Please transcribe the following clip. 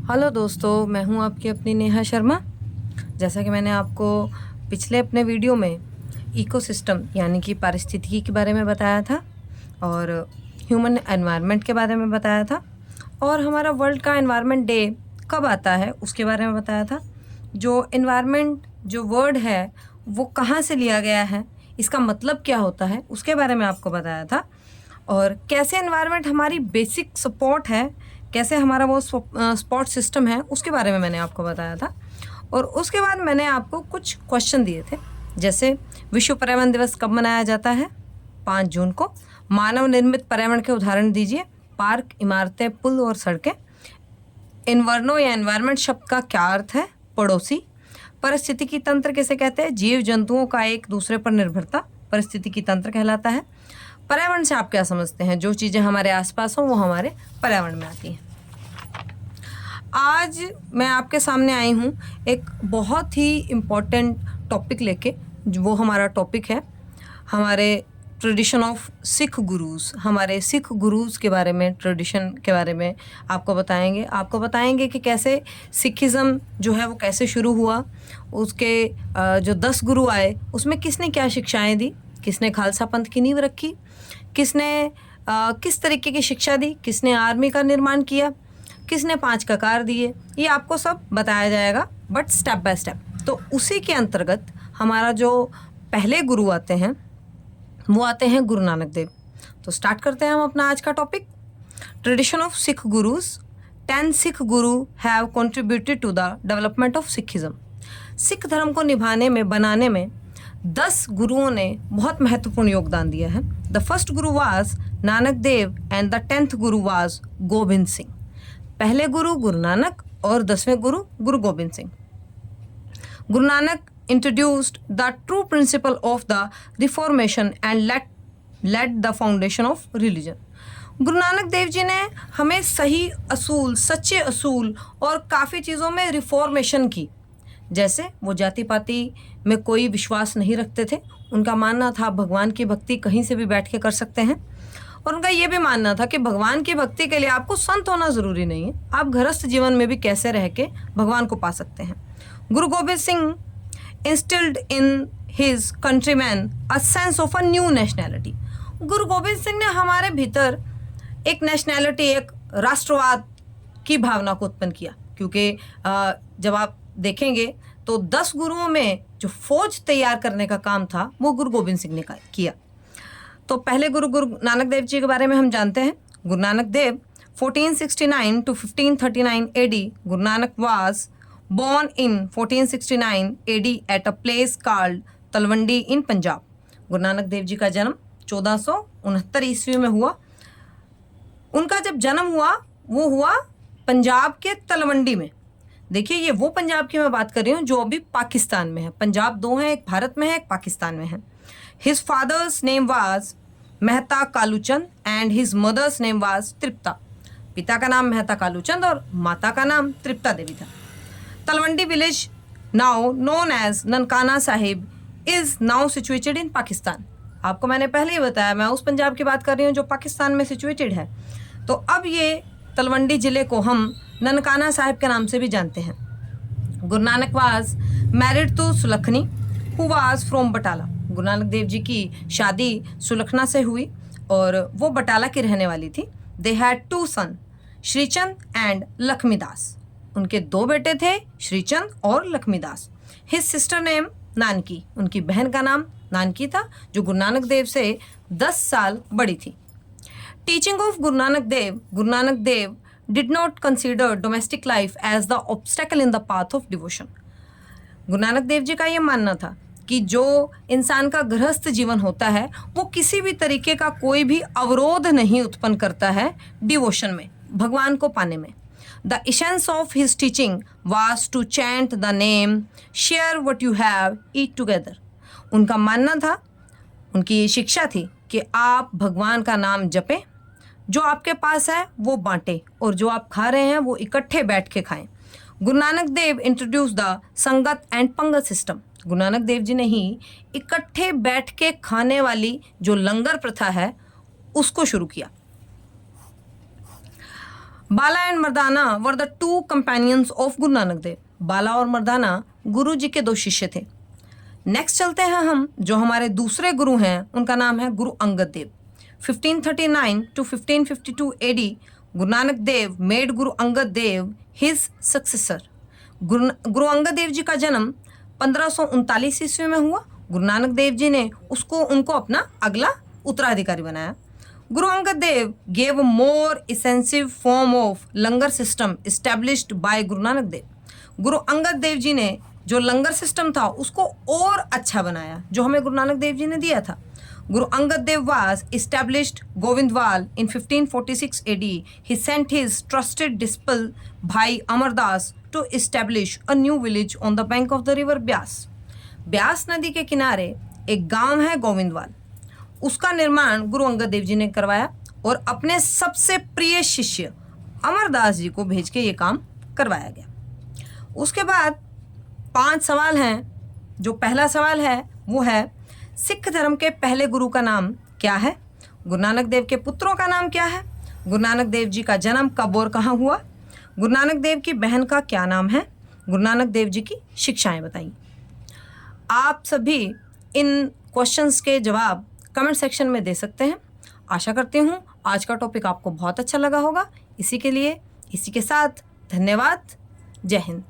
Hello दोस्तों, मैं हूं आपकी अपनी नेहा शर्मा। जैसा कि मैंने आपको पिछले अपने वीडियो में इकोसिस्टम यानी कि पारिस्थितिकी के बारे में बताया था और ह्यूमन एनवायरनमेंट के बारे में बताया था और हमारा वर्ल्ड का एनवायरनमेंट डे कब आता है उसके बारे में बताया था। जो एनवायरनमेंट जो वर्ड है वो कहाँ से लिया गया है, इसका मतलब क्या होता है, उसके बारे में आपको बताया था और कैसे एनवायरनमेंट हमारी बेसिक सपोर्ट है, कैसे हमारा वो सपोर्ट सिस्टम है, उसके बारे में मैंने आपको बताया था। और उसके बाद मैंने आपको कुछ क्वेश्चन दिए थे, जैसे विश्व पर्यावरण दिवस कब मनाया जाता है? 5 जून को। मानव निर्मित पर्यावरण के उदाहरण दीजिए। पार्क, इमारतें, पुल और सड़कें। इन्वर्नो या एनवायरनमेंट शब्द का क्या अर्थ है? पड़ोसी। पारिस्थितिकी तंत्र किसे कहते हैं? जीव जंतुओं का एक दूसरे पर निर्भरता पारिस्थितिकी तंत्र कहलाता है। पर्यावरण से आप क्या समझते हैं? जो चीज़ें हमारे आसपास हों वो हमारे पर्यावरण में आती हैं। आज मैं आपके सामने आई हूँ एक बहुत ही इम्पोर्टेंट टॉपिक लेके। वो हमारा टॉपिक है हमारे ट्रेडिशन ऑफ सिख गुरुज़। हमारे सिख गुरुज़ के बारे में, ट्रेडिशन के बारे में आपको बताएंगे कि कैसे सिखिज़म जो है वो कैसे शुरू हुआ, उसके जो 10 गुरु आए उसमें किसने क्या शिक्षाएं दी, किसने खालसा पंथ की नींव रखी, किसने किस तरीके की शिक्षा दी, किसने आर्मी का निर्माण किया, किसने 5 ककार दिए, ये आपको सब बताया जाएगा बट स्टेप बाय स्टेप। तो उसी के अंतर्गत हमारा जो पहले गुरु आते हैं वो आते हैं गुरु नानक देव। तो स्टार्ट करते हैं हम अपना आज का topic, tradition of Sikh Gurus. 10 Sikh Guru have contributed to the development of Sikhism. Sikh धर्म को निभाने में, बनाने में 10 गुरुओं ने बहुत महत्वपूर्ण योगदान दिया है। The first guru was Nanak Dev and the 10th guru was Gobind Singh. पहले गुरु गुरु नानक और 10वें गुरु Guru Gobind Singh. Guru Nanak introduced the true principle of the reformation and led the foundation of religion। गुरु नानक देव जी ने हमें सही असूल, सच्चे असूल और काफ़ी चीज़ों में रिफॉर्मेशन की। जैसे वो जाति पाति में कोई विश्वास नहीं रखते थे। उनका मानना था भगवान की भक्ति कहीं से भी बैठ के कर सकते हैं और उनका ये भी मानना था कि भगवान की भक्ति के लिए आपको संत होना ज़रूरी नहीं है, आप गृहस्थ जीवन में भी कैसे रह के भगवान को पा सकते हैं। Guru Gobind Singh instilled in his countrymen a sense of a new nationality। Guru Gobind Singh ने हमारे भीतर एक नेशनैलिटी, एक राष्ट्रवाद की भावना को उत्पन्न किया, क्योंकि जब आप देखेंगे तो 10 गुरुओं में जो फौज तैयार करने का काम था वो गुरु गोबिंद सिंह ने किया। तो पहले गुरु नानक देव जी के बारे में हम जानते हैं। गुरु नानक देव 1469 to 1539 AD। Guru Nanak was born in 1469 AD at a place called Talwandi in Punjab. गुरु नानक देव जी का जन्म 1469 ईस्वी में हुआ। उनका जब जन्म हुआ वो हुआ पंजाब के तलवंडी में। देखिए, ये वो पंजाब की मैं बात कर रही हूँ जो अभी पाकिस्तान में है। पंजाब 2 हैं, एक भारत में है, एक पाकिस्तान में है। His father's name was Mehta Kaluchand and his mother's name was Tripta. पिता का नाम मेहता कालूचंद और माता का नाम तृप्ता देवी था। Talwandi village, now known as Nankana Sahib, is now situated in Pakistan. आपको मैंने पहले ही बताया, मैं उस पंजाब की बात कर रही हूँ जो पाकिस्तान में सिचुएटेड है। तो अब ये तलवंडी ज़िले को हम ननकाना साहिब के नाम से भी जानते हैं। Guru Nanak was married to Sulakhni who was from Batala. Guru Nanak Dev ji की शादी सुलखना से हुई और वो बटाला की रहने वाली थी। They had 2 son, Shrichand and Lakshmidas. उनके 2 बेटे थे, श्रीचंद और Lakshmidas. His sister name Nanaki. उनकी बहन का नाम नानकी था जो गुरु नानक देव से 10 साल बड़ी थी। Teaching of Guru Nanak Dev did not consider domestic life as the obstacle in the path of devotion. Guru Nanak Dev ji का ये मानना था कि जो इंसान का गृहस्थ जीवन होता है वो किसी भी तरीके का कोई भी अवरोध नहीं उत्पन्न करता है डिवोशन में, भगवान को पाने में। The essence of his teaching was to chant the name, share what you have, eat together। उनका मानना था, उनकी शिक्षा थी कि आप भगवान का नाम जपें, जो आपके पास है वो बांटें और जो आप खा रहे हैं वो इकट्ठे बैठ के खाएं। गुरु नानक देव इंट्रोड्यूस द संगत एंड पंगत सिस्टम। गुरु नानक देव जी ने ही इकट्ठे बैठ के खाने वाली जो लंगर प्रथा है उसको शुरू किया। Bala and Mardana were the two companions of Guru Nanak देव। बाला और मर्दाना गुरु जी के 2 शिष्य थे। नेक्स्ट चलते हैं हम, जो हमारे दूसरे गुरु हैं उनका नाम है गुरु अंगद देव। 1539 to 1552 AD Guru Nanak Dev made Guru Angad Dev his successor. गुरु अंगद देव जी का जन्म 1539 ईस्वी में हुआ। गुरु नानक देव जी ने उनको अपना अगला उत्तराधिकारी बनाया। Guru Angad Dev gave more intensive form of langar system established by Guru Nanak देव। गुरु अंगद देव जी ने जो लंगर सिस्टम था उसको और अच्छा बनाया, जो हमें गुरु नानक देव जी ने दिया था। गुरु अंगद देव was established Govindwal in 1546 AD. He sent his trusted disciple Bhai Amar Das to establish a new village on the bank of the river Byas. Beas नदी के किनारे एक गांव है गोविंदवाल, उसका निर्माण गुरु अंगद देव जी ने करवाया और अपने सबसे प्रिय शिष्य अमरदास जी को भेज के ये काम करवाया गया। उसके बाद 5 सवाल हैं। जो पहला सवाल है वो है, सिख धर्म के पहले गुरु का नाम क्या है? गुरु नानक देव के पुत्रों का नाम क्या है? गुरु नानक देव जी का जन्म कब और कहाँ हुआ? गुरु नानक देव की बहन का क्या नाम है? गुरु नानक देव जी की शिक्षाएं बताइए। आप सभी इन क्वेश्चंस के जवाब कमेंट सेक्शन में दे सकते हैं। आशा करती हूँ आज का टॉपिक आपको बहुत अच्छा लगा होगा। इसी के साथ धन्यवाद। जय हिंद।